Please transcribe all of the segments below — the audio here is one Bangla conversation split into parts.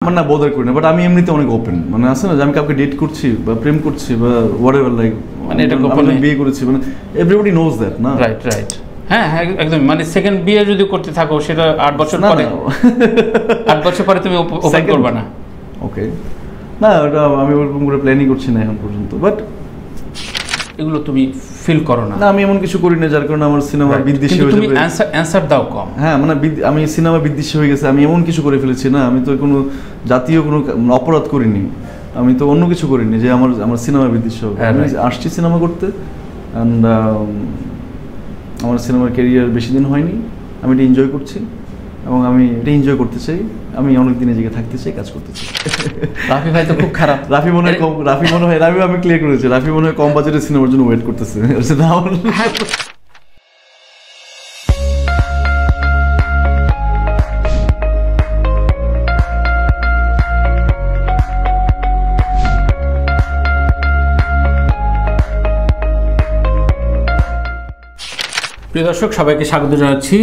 মানে না বোদার করি না, বাট আমি এমনিতে অনেক ওপেন, মানে আছে না যে আমি কাউকে ডেট করছি বা প্রেম করছি বা হোয়াটএভার, লাইক মানে এটা গোপনে বিয়ে করেছি, মানে এভরিবডি নোজ দ্যাট না। রাইট রাইট, হ্যাঁ হ্যাঁ একদম। মানে সেকেন্ড বিয়ে যদি করতে থাকো সেটা 8 বছর পরে 8 বছর পরে তুমি ওপেন করবে না। ওকে, না ওটা আমি ওরকম করে প্ল্যানই করছি না এখন পর্যন্ত, বাট এগুলো তুমি ফিল করো না? না, আমি এমন কিছু করি না যার কারণে আমার সিনেমা বিদ্বেষী হয়ে যাবে। তুমি অ্যানসার দাও কম। হ্যাঁ, মানে আমি সিনেমা বিদ্বেষী হয়ে গেছে, আমি এমন কিছু করে ফেলেছি না, আমি তো কোনো জাতীয় কোনো অপরাধ করিনি, আমি তো অন্য কিছু করিনি যে আমার সিনেমা বিদ্বেষী হবে। আমি আসছি সিনেমা করতে, অ্যান্ড আমার সিনেমার ক্যারিয়ার বেশি দিন হয়নি, আমি এটা এনজয় করছি এবং আমি এটা এনজয় করতে চাই, আমি অনেক দিনের জায়গায় থাকতে চাই, কাজ করতে চাই। রাফি ভাই তো খুব খারাপ। রাফি মনে হয় আমি ক্লিয়ার করেছি, রাফি মনে হয় কম বাজেটের সিনেমার জন্য ওয়েট করতেছে। প্রিয় দর্শক, সবাইকে স্বাগত জানাচ্ছি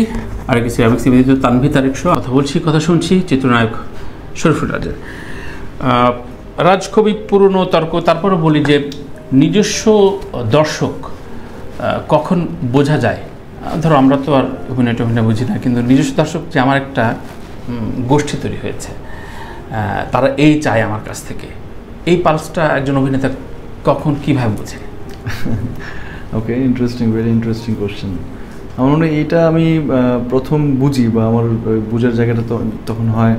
আর কিছু সিরিয়ামিক্স তানভি তারেক শো। কথা শুনছি চিত্রনায়ক শরীফুল রাজের। রাজ খুবই পুরনো তর্ক, তারপরে বলি যে নিজস্ব দর্শক কখন বোঝা যায়। ধরো আমরা তো আর অভিনয় বুঝি না, কিন্তু নিজস্ব দর্শক যে আমার একটা গোষ্ঠী তৈরি হয়েছে, তারা এই চায় আমার কাছ থেকে, এই পালসটা একজন অভিনেতা কখন কীভাবে বোঝে? ওকে, ভেরি ইন্টারেস্টিং কোশ্চেন। আমার মনে হয় এইটা আমি প্রথম বুঝি বা আমার বোঝার জায়গাটা তখন হয়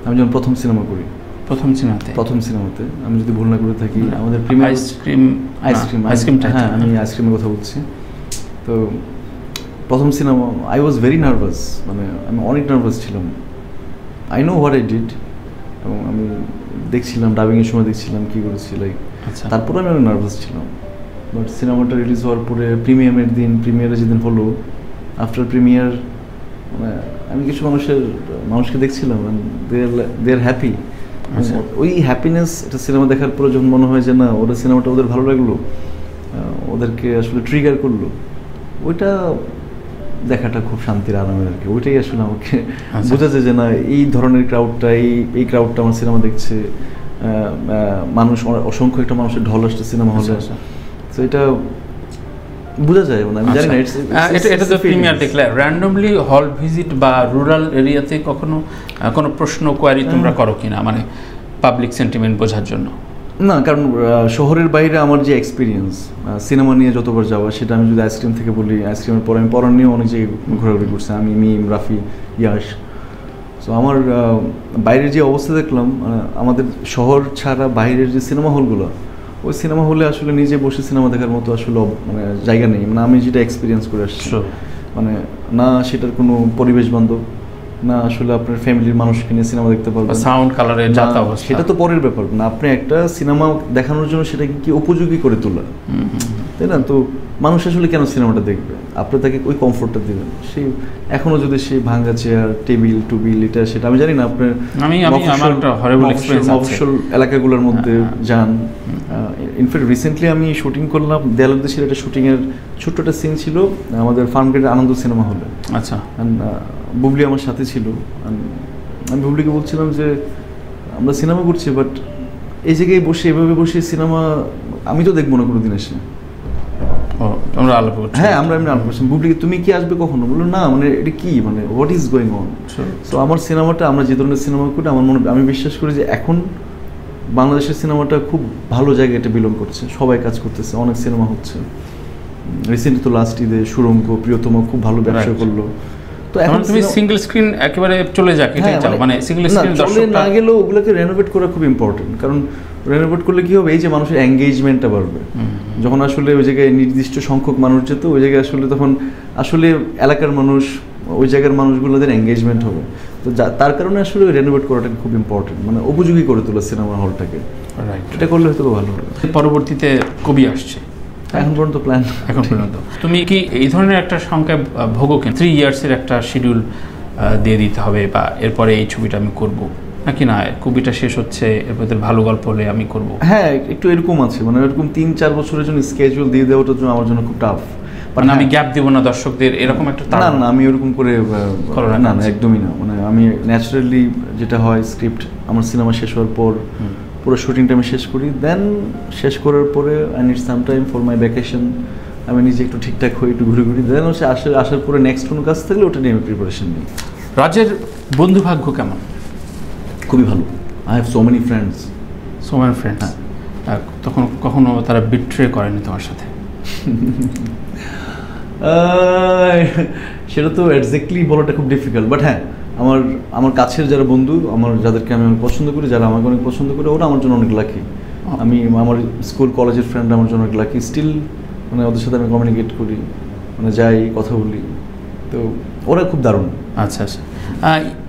আমি যখন প্রথম সিনেমা করি। প্রথম সিনেমাতে আমি যদি ভুল না করে থাকি, আমাদের আইসক্রিম, হ্যাঁ আমি আইসক্রিমের কথা বলছি। তো প্রথম cinema I was very nervous, মানে আমি অনেক নার্ভাস ছিলাম। I know what I did, এবং আমি দেখছিলাম ডাবিংয়ের সময় দেখছিলাম কী করেছি, লাইক তারপরে আমি অনেক নার্ভাস ছিলাম। বাট সিনেমাটা রিলিজ হওয়ার পরে প্রিমিয়ারে যেদিন হলো, আফটার প্রিমিয়ার মানে আমি কিছু মানুষকে দেখছিলাম, দে আর হ্যাপি। ওই হ্যাপিনেস, এটা সিনেমা দেখার পরে যখন মনে হয় যে না ওদের সিনেমাটা ওদের ভালো লাগলো, ওদেরকে আসলে ট্রিগার করলো, ওইটা দেখাটা খুব শান্তির, আরামের আর কি। ওইটাই আসলে আমাকে বোঝা যায় যে না এই ধরনের ক্রাউডটা, এই ক্রাউডটা আমার সিনেমা দেখছে, মানুষ অসংখ্য একটা মানুষের ঢল আসছে সিনেমা হলে, তো এটা বোঝা যায়। মানে আমি জানি না, এটা তো প্রিমিয়ার দেখলে র্যান্ডমলি হল ভিজিট বা রুরাল এরিয়াতে কখনো কোনো প্রশ্ন কোয়ারি তোমরা করো কিনা, মানে পাবলিক সেন্টিমেন্ট বোঝার জন্য? না, কারণ শহরের বাইরে আমার যে এক্সপিরিয়েন্স সিনেমা নিয়ে যতবার যাওয়া, সেটা আমি যদি আইসক্রিম থেকে বলি, আইসক্রিমের পরে আমি পড়ার নিয়েও অনেক জায়গায় ঘোরাঘুরি করছি, আমি মিম, রাফি, ইয়াশ। সো আমার বাইরের যে অবস্থা দেখলাম, আমাদের শহর ছাড়া বাইরের যে সিনেমা হলগুলো, ওই সিনেমা হলে আসলে নিজে বসে সিনেমা দেখার মতো আসলে মানে জায়গা নেই। মানে আমি যেটা এক্সপিরিয়েন্স করে আসছি, মানে না সেটার কোনো পরিবেশ বান্ধব, না আসলে আপনার ফ্যামিলির মানুষকে নিয়ে সিনেমা দেখতে পারবেন, সাউন্ড কালারের যা অবস্থা, সেটা তো পরের ব্যাপার না। আপনি একটা সিনেমা দেখানোর জন্য সেটাকে কি উপযোগী করে তোলা, তাই না? তো মানুষ আসলে কেন সিনেমাটা দেখবে? আপনি তাকে ওই কমফোর্টটা দেবেন। সেই এখনো যদি সেই ভাঙ্গা চেয়ার, টেবিল টুবিল, এটা সেটা আমি জানি না, আপনার মফস্বল এলাকাগুলোর মধ্যে যান। ইনফ্যাক্ট রিসেন্টলি আমি শুটিং করলাম দেয়ালের দেশের একটা শুটিংয়ের ছোট্ট একটা সিন ছিল আমাদের ফার্মগেটের আনন্দ সিনেমা হলে। আচ্ছা, বুবলি আমার সাথে ছিল। আমি বুবলিকে বলছিলাম যে আমরা সিনেমা করছি, বাট এই জায়গায় বসে এভাবে বসে সিনেমা আমি তো দেখবো না কোনোদিন এসে। আমরা আলাপ করছি, হ্যাঁ আমরা এমনি আলাপ করছি। বুবলিকে তুমি কি আসবে কখনো? বললো না, মানে এটা কি, মানে what is going on? So আমার সিনেমাটা, আমরা যে ধরনের সিনেমা করি, আমার আমি বিশ্বাস করি যে এখন বাংলাদেশের সিনেমাটা খুব ভালো জায়গায় এটা বিলং করছে, সবাই কাজ করতেছে, অনেক সিনেমা হচ্ছে। রিসেন্টলি তো লাস্ট ঈদে সুরঙ্গ, প্রিয়তম খুব ভালো ব্যবসা করলো। তো এখন তুমি সিঙ্গেল স্ক্রিন একেবারে চলে যাক, এটাই চাও? মানে সিঙ্গেল স্ক্রিন দর্শক না গেলেও ওগুলোকে রেনোভেট করা খুব ইম্পর্টেন্ট, কারণ রেনোভেট করলে কি হবে, এই যে মানুষের এঙ্গেজমেন্টটা বাড়বে। যখন আসলে ওই জায়গায় নির্দিষ্ট সংখ্যক মানুষ যেত, ওই জায়গায় আসলে তখন আসলে এলাকার মানুষ, ওই জায়গার মানুষগুলোদের এঙ্গেজমেন্ট হবে। তো তার কারণে আসলে রেনোভেট করাটা খুব ইম্পর্টেন্ট, মানে উপযোগী করে তোলা সিনেমা হলটাকে। এটা করলে হয়তো ভালো হবে। পরবর্তীতে কবি আসছে, এখন পর্যন্ত প্ল্যান, এখন পর্যন্ত তুমি কি এই ধরনের একটা সংখ্যা ভোগো কেন? 3 ইয়ার্সের একটা শিডিউল দিয়ে দিতে হবে, বা এরপরে এই ছবিটা আমি করব, নাকি না কবিটা শেষ হচ্ছে এরপর ভালো গল্প হলে আমি করব? হ্যাঁ, একটু এরকম আছে, মানে এরকম 3-4 বছরের জন্য স্কেজুয়াল দিয়ে দেওয়াটার জন্য আমার জন্য খুব টাফ। মানে আমি গ্যাপ দিব না দর্শকদের, এরকম একটা না না আমি ওরকম করে না না একদমই না। মানে আমি ন্যাচারালি যেটা হয় স্ক্রিপ্ট আমার সিনেমা শেষ হওয়ার পর পুরো শুটিংটা আমি শেষ করি, দেন শেষ করার পরে I need some time for my vacation, আমি নিজে একটু ঠিকঠাক হয়ে একটু ঘুরে ঘুরি, দেন হচ্ছে আসার পরে নেক্সট কোনো কাজ থাকলে ওটা নিয়ে আমি প্রিপারেশন নিই। রাজের বন্ধুভাগ্য কেমন? খুবই ভালো, I have so many friends. So many friends. তখন কখনো তারা বিট্রে করেনি তোমার সাথে? সেটা তো এক্স্যাক্টলি বলাটা খুব ডিফিকাল্ট, বাট হ্যাঁ আমার কাছের যারা বন্ধু, যাদেরকে আমি অনেক পছন্দ করি, যারা আমাকে অনেক পছন্দ করে, ওরা আমার জন্য অনেক লাকি। আমি আমার স্কুল কলেজের ফ্রেন্ড আমার জন্য অনেক লাকি, স্টিল মানে ওদের সাথে আমি কমিউনিকেট করি, মানে যাই কথা বলি, তো ওরা খুব দারুণ। আচ্ছা আচ্ছা,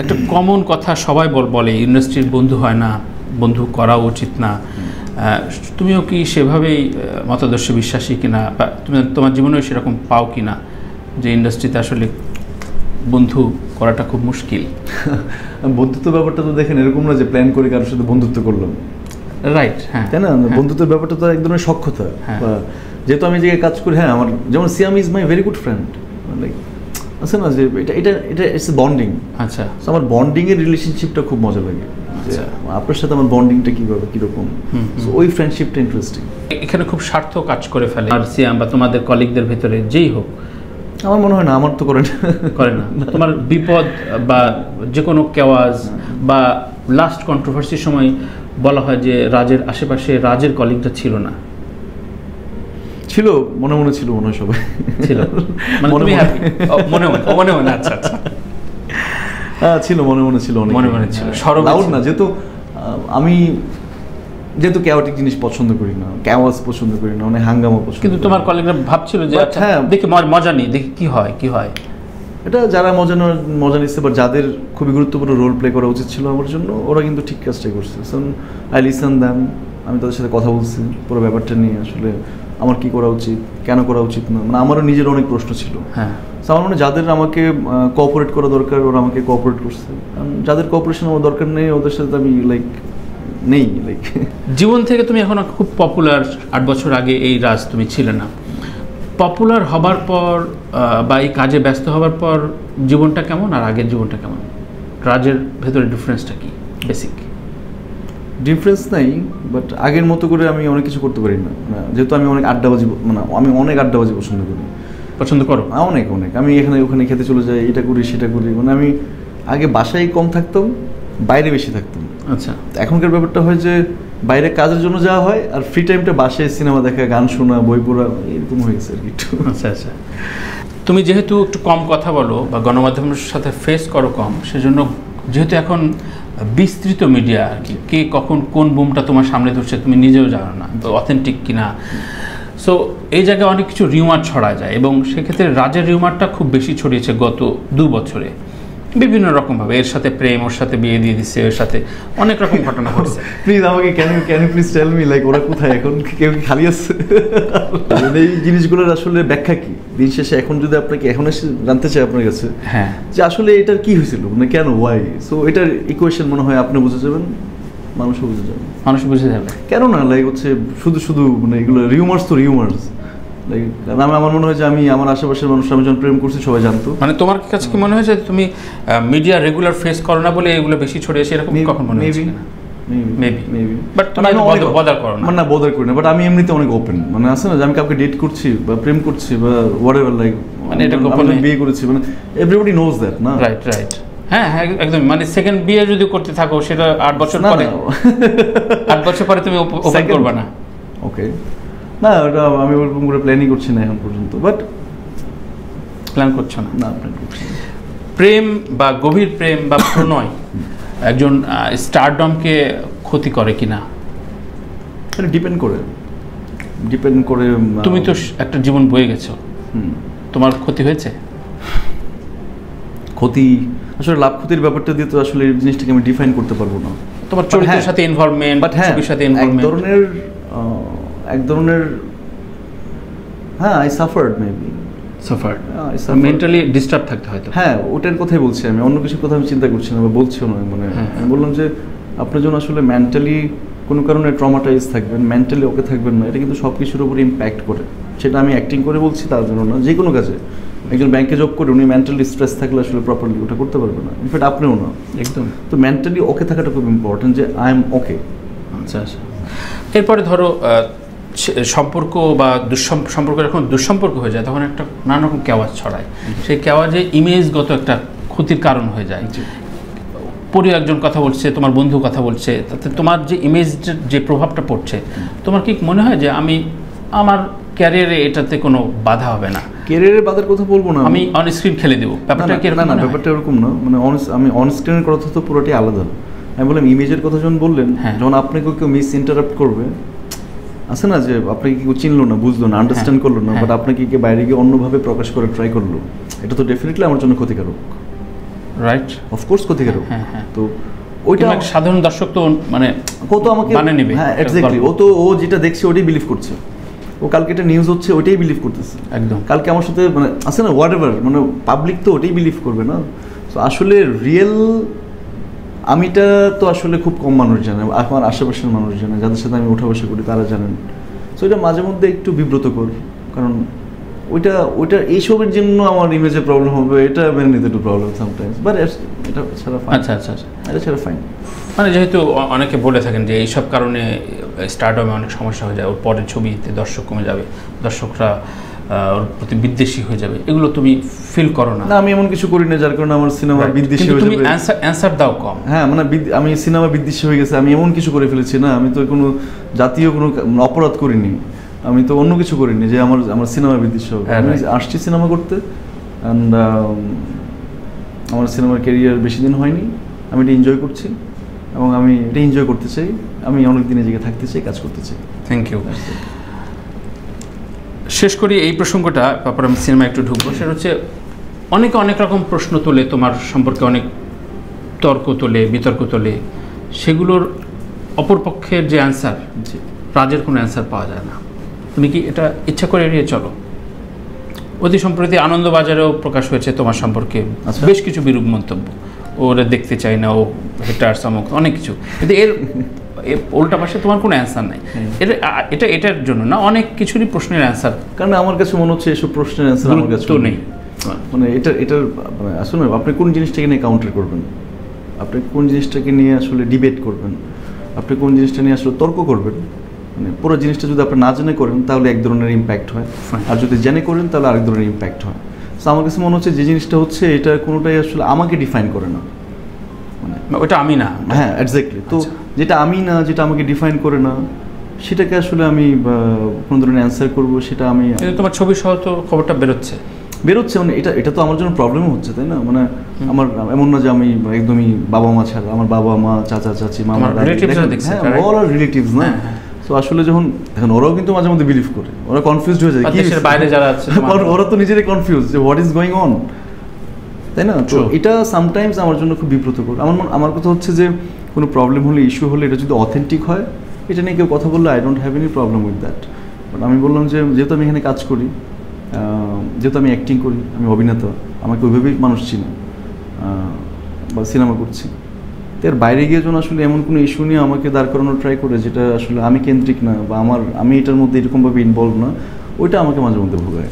একটা কমন কথা সবাই বলে ইন্ডাস্ট্রির বন্ধু হয় না, বন্ধু করা উচিত না। তুমিও কি সেভাবেই মতাদর্শে বিশ্বাসী কিনা, বা তুমি তোমার জীবনেও সেরকম পাও কিনা যে ইন্ডাস্ট্রিতে আসলে বন্ধু করাটা খুব মুশকিল? বন্ধুত্ব ব্যাপারটা তো দেখেন এরকম না যে প্ল্যান করে কারোর সাথে বন্ধুত্ব করলাম, রাইট? হ্যাঁ, তাই না? বন্ধুত্বের ব্যাপারটা তো এক ধরনের সখ্যতা। যেহেতু আমি যে কাজ করি, হ্যাঁ আমার যেমন Siam is my very good friend, like আছে না যে এটা এটা এটা ইটস বন্ডিং। আচ্ছা, আমার বন্ডিংয়ের রিলেশনশিপটা খুব মজা লাগে। আপনার সাথে আমার বন্ডিংটা কীভাবে কীরকম, ওই ফ্রেন্ডশিপটা ইন্টারেস্টিং। এখানে খুব স্বার্থ কাজ করে ফেলে আর সিয়াম বা তোমাদের কলিগদের ভেতরে যেই হোক? আমার মনে হয় না, আমার তো করে না। তোমার বিপদ বা যে কোনো কেওয়াজ বা লাস্ট কন্ট্রোভার্সির সময় বলা হয় যে রাজের আশেপাশে রাজের কলিগটা ছিল না? ছিল, মনে মনে ছিল, মনে হয় সবাই ছিল, মানে তুমি হ্যাপি মনে মনে? আচ্ছা আচ্ছা, হ্যাঁ ছিল, মনে মনে ছিল, মনে মনে ছিল, লাউড না। যেহেতু আমি ক্যাওয়াটিক জিনিস পছন্দ করি না, ক্যাওয়াজ পছন্দ করি না, অনেক হাঙ্গামা পছন্দ। কিন্তু তোমার কলিগরা ভাবছিল যে হ্যাঁ দেখি মজা নেই, দেখি কি হয়। এটা যারা মজা নিচ্ছে বা যাদের খুবই গুরুত্বপূর্ণ রোল প্লে করা উচিত ছিল আমার জন্য, ওরা কিন্তু ঠিক কাজটাই করছে। আই লিসন দ্যাম, আমি তাদের সাথে কথা বলছি পুরো ব্যাপারটা নিয়ে, আসলে আমার কি করা উচিত, কেন করা উচিত না, মানে আমারও নিজের অনেক প্রশ্ন ছিল। হ্যাঁ, আমার মনে যাদের আমাকে কোঅপারেট করা দরকার ওরা আমাকে কোঅপারেট করছে, যাদের কোঅপারেশন আমার দরকার নেই ওদের সাথে আমি নেই। জীবন থেকে তুমি এখন খুব পপুলার, 8 বছর আগে এই রাজ তুমি ছিলে না। পপুলার হবার পর বা এই কাজে ব্যস্ত হবার পর জীবনটা কেমন আর আগের জীবনটা কেমন? রাজের ভেতরে ডিফারেন্সটা কি? বেসিক ডিফারেন্স নাই, বাট আগের মতো করে আমি অনেক কিছু করতে পারি না, যেহেতু আমি অনেক আড্ডাবাজি, মানে আমি অনেক আড্ডাবাজি পছন্দ করো? অনেক আমি এখানে ওখানে খেতে চলে যাই, এটা করি সেটা করি, মানে আমি আগে বাসায় কম থাকতাম, বাইরে বেশি থাকতাম। আচ্ছা, এখনকার ব্যাপারটা হয় যে বাইরে কাজের জন্য যাওয়া হয় আর ফ্রি টাইমটা বাসায় সিনেমা দেখা, গান শোনা, বই পড়া, এরকম হয়ে গেছে আর কি একটু। আচ্ছা, তুমি যেহেতু একটু কম কথা বলো বা গণমাধ্যমের সাথে ফেস করো কম, সেজন্য যেহেতু এখন বিস্তৃত মিডিয়া আর কি, কে কখন কোন বুমটা তোমার সামনে ধরছে তুমি নিজেও জানো না অথেন্টিক কিনা। সো এই জায়গায় অনেক কিছু রিউমার ছড়া যায়, এবং সেক্ষেত্রে রাজের রিউমারটা খুব বেশি ছড়িয়েছে গত 2 বছরে বিভিন্ন রকমভাবে। এর সাথে প্রেম, ওর সাথে বিয়ে দিয়ে দিচ্ছে, ওর সাথে অনেক রকম ঘটনা ঘটছে। প্লিজ আমাকে can please tell me, like ওরা কোথায় এখন, কেউ কি খালি আছে? এই জিনিসগুলোর আসলে ব্যাখ্যা কি দিন শেষে এখন যদি আপনাকে এখন এসে জানতে চাই আপনার কাছে, হ্যাঁ, যে আসলে এটার কি হয়েছিল, মানে কেন, ওয়াই, সো এটার ইকুয়েশন মনে হয় আপনি বুঝে যাবেন, মানুষও বুঝে যাবে, কেন না লাইক হচ্ছে শুধু মানে এগুলো রিউমার্স তো রিউমার্স। আমার মনে হয় যে আমি আমার আশেপাশের মানুষ, আমি যখন প্রেম করছি সবাই জানতো। মানে তোমার কাছে কি মনে হয়েছে তুমি মিডিয়া রেগুলার ফেস করো না বলে এগুলো বেশি ছড়িয়েছে, এরকম কখন মনে হয়েছে? মেবি, বাট তুমি বদার করো না? না, বদার করি না, বাট আমি এমনিতে অনেক ওপেন, মানে আছে না যে আমি কাউকে ডেট করছি বা প্রেম করছি বা হোয়াটএভার, লাইক মানে এটা গোপনে বিয়ে করেছি, মানে এভরিবডি নোজ দ্যাট, না? রাইট, হ্যাঁ একদম। মানে সেকেন্ড বিয়ে যদি করতে থাকো সেটা 8 বছর পরে 8 বছর পরে তুমি ওপেন করবে না। ওকে, না ওটা আমি ওরকম করে প্ল্যানই করছি না এখন পর্যন্ত, বাট প্ল্যান করছো না? না, প্ল্যান করছি না। প্রেম বা গভীর প্রেম বা প্রণয় একজন স্টারডমকে ক্ষতি করে কিনা? ডিপেন্ড করে। তুমি তো একটা জীবন বয়ে গেছো, তোমার ক্ষতি হয়েছে? ক্ষতি আসলে লাভ ক্ষতির ব্যাপারটা দিয়ে তো আসলে এই জিনিসটাকে আমি ডিফাইন করতে পারবো না। তোমার চরিত্রের সাথে ইনভলভমেন্ট, ছবির সাথে ইনভলভমেন্ট, এক ধরনের হ্যাঁ, I suffered, maybe mentally disturb থাকতে হয়তো। হ্যাঁ, ওটার কথাই বলছি আমি, অন্য কিছুর কথা আমি চিন্তা করছি না বা বলছিও না। মানে আমি বললাম যে আপনার জন্য আসলে মেন্টালি কোনো কারণে ট্রমাটাইজ থাকবেন, মেন্টালি ওকে থাকবেন না, এটা কিন্তু সব কিছুর উপর ইম্প্যাক্ট করে। সেটা আমি অ্যাক্টিং করে বলছি তার জন্য না, যে কোনো কাজে। একজন ব্যাংকে জব করে উনি মেন্টালি স্ট্রেস থাকলে আসলে প্রপারলি ওটা করতে পারবে না, ইনফ্যাক্ট আপনিও না। একদম। তো মেন্টালি ওকে থাকাটা খুব ইম্পর্টেন্ট, যে আই এম ওকে। আচ্ছা আচ্ছা। এরপরে ধরো সম্পর্ক বা সম্পর্ক যখন দুঃসম্পর্ক হয়ে যায় তখন একটা নানা রকম কেওয়াজ ছড়ায়, সেই কেওয়াজে ইমেজগত একটা ক্ষতির কারণ হয়ে যায়। পরিবার একজন কথা বলছে, তোমার বন্ধু কথা বলছে, তাতে তোমার যে ইমেজের যে প্রভাবটা পড়ছে, তোমার কি মনে হয় যে আমার ক্যারিয়ারে এটাতে কোনো বাধা হবে না? ক্যারিয়ারের বাধার কথা বলবো না, আমি অন স্ক্রিন খেলে দেবো, ব্যাপারটা কি এরকম? না, ব্যাপারটা এরকম না। মানে আমি অন স্ক্রিনের কথা তো পুরোটাই আলাদা। আমি বললাম ইমেজের কথা যখন বললেন, যখন আপনাকে কেউ মিস ইন্টারাপ্ট করবে, আছে না যে আপনাকে কেউ চিনলো না, বুঝলো না, আন্ডারস্ট্যান্ড করলো না, বাট আপনাকে কি বাইরে গিয়ে অন্যভাবে প্রকাশ করে ট্রাই করলো, এটা তো ডেফিনেটলি আমার জন্য ক্ষতিকারক। রাইট, অফকোর্স ক্ষতিকারক। তো ওইটা সাধারণ দর্শক তো মানে কত আমাকে মানে নেবে। হ্যাঁ এক্স্যাক্টলি, ও যেটা দেখছে ওটাই বিলিভ করছে, ও কালকে এটা নিউজ হচ্ছে ওইটাই বিলিভ করতেছে একদম। কালকে আমার সাথে মানে আছে না হোয়াট এভার, মানে পাবলিক তো ওটাই বিলিভ করবে না। তো আসলে রিয়েল আমিটা তো আসলে খুব কম মানুষ জানে, আমার আশেপাশের মানুষ জানে, যাদের সাথে আমি উঠা বসা করি তারা জানেন। সো এটা মাঝে মধ্যে একটু বিব্রতকর, কারণ ওইটা এইসবের জন্য আমার ইমেজে প্রবলেম হবে, এটা মেনে নিতে একটু প্রবলেম সামটাইমস, বাট এটা ছাড়া ফাইন। আচ্ছা আচ্ছা আচ্ছা, এটা ছাড়া ফাইন। মানে যেহেতু অনেকে বলে থাকেন যে এইসব কারণে স্টারডমে অনেক সমস্যা হয়ে যায়, ওর পরের ছবিতে দর্শক কমে যাবে, দর্শকরা ওর প্রতি বিদ্বেষী হয়ে যাবে, এগুলো তুমি ফিল করো না? না, আমি এমন কিছু করি না যার কারণে আমার সিনেমা বিদ্বেষী হয়ে যাবে। তুমি অ্যানসার দাও কম। হ্যাঁ, মানে আমি সিনেমা বিদ্বেষী হয়ে গেছে, আমি এমন কিছু করে ফেলেছি না, আমি তো কোনো জাতীয় কোনো অপরাধ করিনি, আমি তো অন্য কিছু করিনি যে আমার সিনেমা বিদ্বেষী হবে। আমি আসছি সিনেমা করতে, অ্যান্ড আমার সিনেমার ক্যারিয়ার বেশি দিন হয়নি, আমি এটা এনজয় করছি এবং আমি এটা এনজয় করতে চাই, আমি অনেক দিন এই জায়গায় থাকতে চাই, কাজ করতে চাই। Thank you. শেষ করি এই প্রসঙ্গটা, তারপর আমি সিনেমা একটু ঢুকবো। সেটা হচ্ছে অনেকে অনেক রকম প্রশ্ন তোলে তোমার সম্পর্কে, অনেক তর্ক তোলে, বিতর্ক তোলে, সেগুলোর অপরপক্ষের যে অ্যান্সার, রাজের কোনো অ্যান্সার পাওয়া যায় না। তুমি কি এটা ইচ্ছা করে এড়িয়ে চলো? অতি সম্প্রতি আনন্দবাজারেও প্রকাশ হয়েছে তোমার সম্পর্কে বেশ কিছু বিরূপ মন্তব্য, ওরা দেখতে চাই না, ও হেটার সামক অনেক কিছু, কিন্তু এর উল্টা পাশে তোমার কোনো অ্যান্সার নাই। এটার জন্য না, অনেক কিছুরই প্রশ্নের অ্যান্সার, কারণ আমার কাছে মনে হচ্ছে এসব প্রশ্নের অ্যান্সার আমার কাছে তো নেই। মানে এটার মানে আসলে আপনি কোন জিনিসটাকে নিয়ে কাউন্টার করবেন, আপনি কোন জিনিসটাকে নিয়ে আসলে ডিবেট করবেন, আপনি কোন জিনিসটা নিয়ে আসলে তর্ক করবেন, মানে পুরো জিনিসটা যদি আপনি না জেনে করেন তাহলে এক ধরনের ইম্প্যাক্ট হয়, আর যদি জেনে করেন তাহলে আরেক ধরনের ইম্প্যাক্ট হয়। তো আমার কাছে মনে হচ্ছে যে জিনিসটা হচ্ছে এটা কোনোটাই আসলে আমাকে ডিফাইন করে না, মানে ওটা আমি না। হ্যাঁ এক্স্যাক্টলি। তো যেটা আমি না, যেটা আমাকে ডিফাইন করে না, সেটাকে আসলে আমি কোনো ধরনের অ্যান্সার করবো, সেটা আমি। তোমার ছবি সহ তো খবরটা বেরোচ্ছে, মানে এটা তো আমার জন্য প্রবলেমও হচ্ছে, তাই না? মানে আমার এমন না যে আমি একদমই বাবা মা ছাড়া, আমার বাবা মা, চাচা চাচি, মামা, অল আর রিলেটিভস না। তো আসলে যখন দেখেন ওরাও কিন্তু মাঝে মধ্যে বিলিভ করে, ওরা কনফিউজড হয়ে যায়, বাইরে যারা আছে ওরা তো নিজেরাই কনফিউজ যে হোয়াট ইজ গোয়িং অন, তাই না? তো এটা সামটাইমস আমার জন্য খুব বিব্রতকর। আমার কথা হচ্ছে যে কোনো প্রবলেম হলে, ইস্যু হলে, এটা যদি অথেন্টিক হয়, এটা নিয়ে কেউ কথা বললে I don't have any problem with that. But আমি বললাম যে যেহেতু আমি এখানে কাজ করি, যেহেতু আমি অ্যাক্টিং করি, আমি অভিনেতা, আমাকে ওইভাবেই মানুষ চিনে বা সিনেমা করছি, তো এর বাইরে গিয়ে যখন আসলে এমন কোনো ইস্যু নিয়ে আমাকে দাঁড় করানোর ট্রাই করে যেটা আসলে আমি কেন্দ্রিক না বা আমি এটার মধ্যে এরকমভাবে ইনভলভ না, ওইটা আমাকে মাঝে মধ্যে ভোগায়।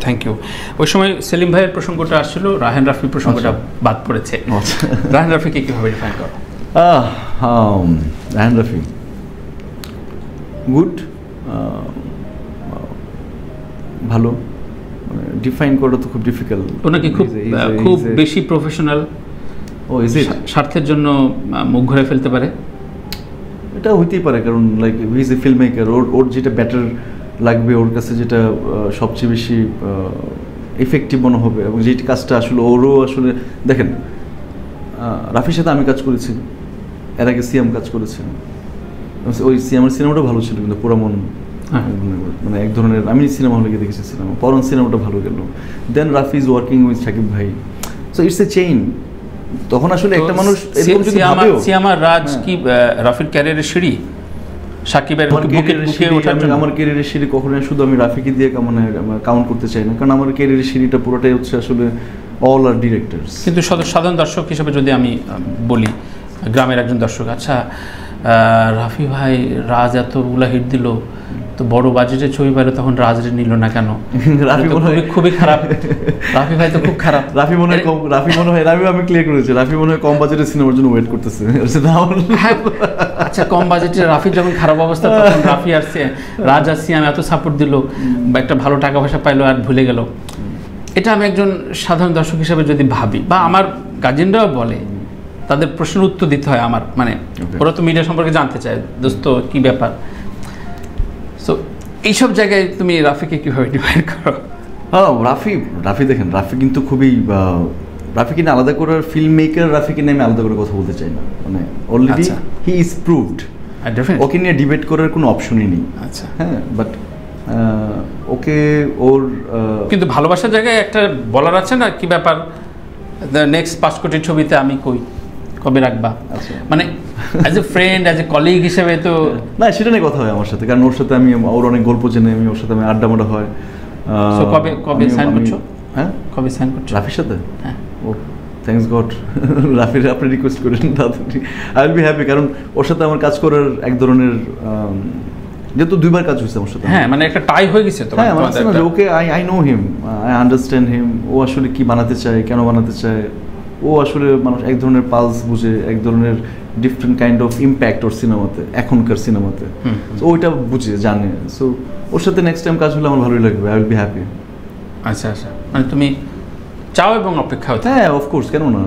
Thank you. ওই সময় সেলিম ভাইয়ের প্রসঙ্গটা আসছিল, রাহেন রাফি প্রসঙ্গটা বাদ পড়েছে। রাহেন রাফিকে কীভাবে ডিফাইন করো? রাহেন রাফি গুড, ভালো, মানে ডিফাইন করা তো খুব ডিফিকাল্ট। ওনাকে খুব বেশি প্রফেশনাল, স্বার্থের জন্য মুখ ঘুরে ফেলতে পারে, এটা হইতেই পারে, কারণ like he is a film maker, ওর যেটা বেটার লাগবে, ওর কাছে যেটা সবচেয়ে বেশি এফেক্টিভ মনে হবে, এবং যেটি কাজটা আসলে ওরও আসলে দেখেন, রাফির সাথে আমি কাজ করেছি, এর আগে সিয়াম কাজ করেছে, ওই সিয়ামের সিনেমাটা ভালো ছিল, কিন্তু পুরো মন মানে এক ধরনের, আমি সিনেমা হলে গিয়ে দেখেছি সিনেমা, পরন সিনেমাটা ভালো গেল, then Rafi is working with Shakib ভাই, সো ইটস এ চেইন। তখন আসলে একটা মানুষ এরকম যদি ভাবেও, সিয়ামার রাজ কি রাফির ক্যারিয়ারের সিঁড়ি, শাকিবের আমার ক্যারিয়ারের সিঁড়ি কখনোই শুধু আমি রাফিকে দিয়ে মানে কাউন্ট করতে চাই না, কারণ আমার ক্যারিয়ারের সিঁড়িটা পুরোটাই হচ্ছে আসলে অল আর ডিরেক্টরস। কিন্তু সাধারণ দর্শক হিসেবে যদি আমি বলি, গ্রামের একজন দর্শক, আচ্ছা রাফি ভাই রাজ এতগুলা হিট দিল, তো বড় বাজেটের ছবি পাইলো, তখন রাজরে নিল না কেন? রাফি মনে হয় খুবই খারাপ, রাফি ভাই তো খুব খারাপ। রাফি মনে হয় রাফি আমি ক্লিয়ার করেছি, রাফি মনে হয় কম বাজেটের সিনেমার জন্য ওয়েট করতেছে। হ্যাঁ, আচ্ছা কম বাজেটে রাফি যখন খারাপ অবস্থা, তখন রাফি আসছে, রাজ আসছি আমি এত সাপোর্ট দিল, বা একটা ভালো টাকা পয়সা পাইলো আর ভুলে গেল। এটা আমি একজন সাধারণ দর্শক হিসেবে যদি ভাবি, বা আমার গার্জেনরাও বলে, তাদের প্রশ্নের উত্তর দিতে হয় আমার, মানে ওরা তো মিডিয়া সম্পর্কে জানতে চায়, দোস্ত কি ব্যাপার। সো এইসব জায়গায় তুমি রাফিকে কীভাবে ডিফাইন করো? হ্যাঁ, রাফি দেখেন, রাফি কিন্তু খুবই, রাফিকে নিয়ে আলাদা করে ফিল্ম মেকার, রাফিকে নিয়ে আমি আলাদা করে কথা বলতে চাই না, মানে অলরেডি হি ইজ প্রুভড, ওকে নিয়ে ডিবেট করার কোনো অপশনই নেই। আচ্ছা, হ্যাঁ, বাট ওকে ওর কিন্তু ভালোবাসার জায়গায় একটা বলার আছে না, কি ব্যাপার নেক্সট 5 কোটির ছবিতে আমি কই, কবে রাখবা? মানে as a friend, as a colleague হিসেবে তো না, সেটা নিয়ে কথা হয় আমার সাথে, কারণ ওর সাথে আমি, ওর অনেক গল্প জেনে, আমি ওর সাথে আমি আড্ডা মাড্ডা হয়। কবে সাইন করছো? হ্যাঁ, কবে সাইন করছো রাফির সাথে? হ্যাঁ, ও থ্যাঙ্কস গড, রাফির আপনি রিকোয়েস্ট করেন তাড়াতাড়ি, আই উইল বি হ্যাপি, কারণ ওর সাথে আমার কাজ করার এক ধরনের, যেহেতু 2বার কাজ হয়েছে আমার সাথে। হ্যাঁ, মানে একটা টাই হয়ে গেছে তো। হ্যাঁ, মানে okay I know him, I understand him, ও আসলে কি বানাতে চায়, কেন বানাতে চায়, ও আসলে মানুষ এক ধরনের পালস বুঝে, এক ধরনের ডিফারেন্ট কাইন্ড অফ ইম্প্যাক্ট ওর সিনেমাতে, এখনকার সিনেমাতে, সো ওইটা বুঝে জানে। সো ওর সাথে নেক্সট টাইম কাজ হলে আমার ভালোই লাগবে, আই উইল বি হ্যাপি। আচ্ছা আচ্ছা, মানে তুমি চাও এবং অপেক্ষা হতে। হ্যাঁ, অফকোর্স, কেন না।